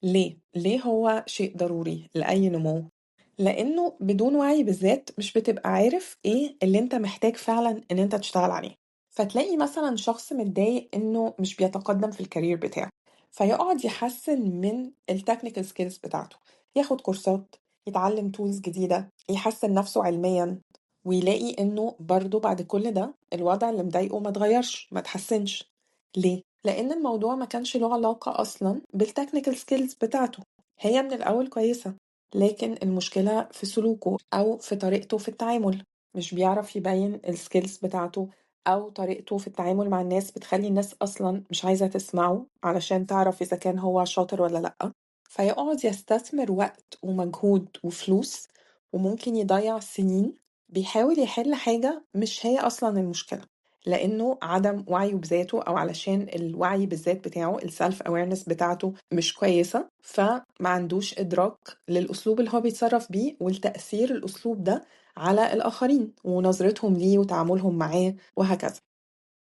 ليه هو شيء ضروري لأي نمو؟ لأنه بدون وعي بالذات مش بتبقى عارف إيه اللي أنت محتاج فعلا إن أنت تشتغل عليه. فتلاقي مثلا شخص متضايق إنه مش بيتقدم في الكارير بتاعه، فيقعد يحسن من التكنيكال سكيلز بتاعته، ياخد كورسات، يتعلم تولز جديدة، يحسن نفسه علميا، ويلاقي إنه برضه بعد كل ده الوضع اللي مضايقه ما اتغيرش، ما اتحسنش. ليه؟ لأن الموضوع ما كانش له علاقة أصلا بالتكنيكال سكيلز بتاعته. هي من الأول كويسة، لكن المشكلة في سلوكه أو في طريقته في التعامل. مش بيعرف يبين السكيلز بتاعته، أو طريقته في التعامل مع الناس بتخلي الناس أصلا مش عايزة تسمعه علشان تعرف إذا كان هو شاطر ولا لأ. فيقعد يستثمر وقت ومجهود وفلوس، وممكن يضيع سنين بيحاول يحل حاجة مش هي أصلا المشكلة، لأنه عدم وعيه بذاته، أو علشان الوعي بالذات بتاعه السلف awareness بتاعته مش كويسة، فما عندوش إدراك للأسلوب اللي هو بيتصرف بيه والتأثير الأسلوب ده على الآخرين ونظرتهم ليه وتعاملهم معاه وهكذا.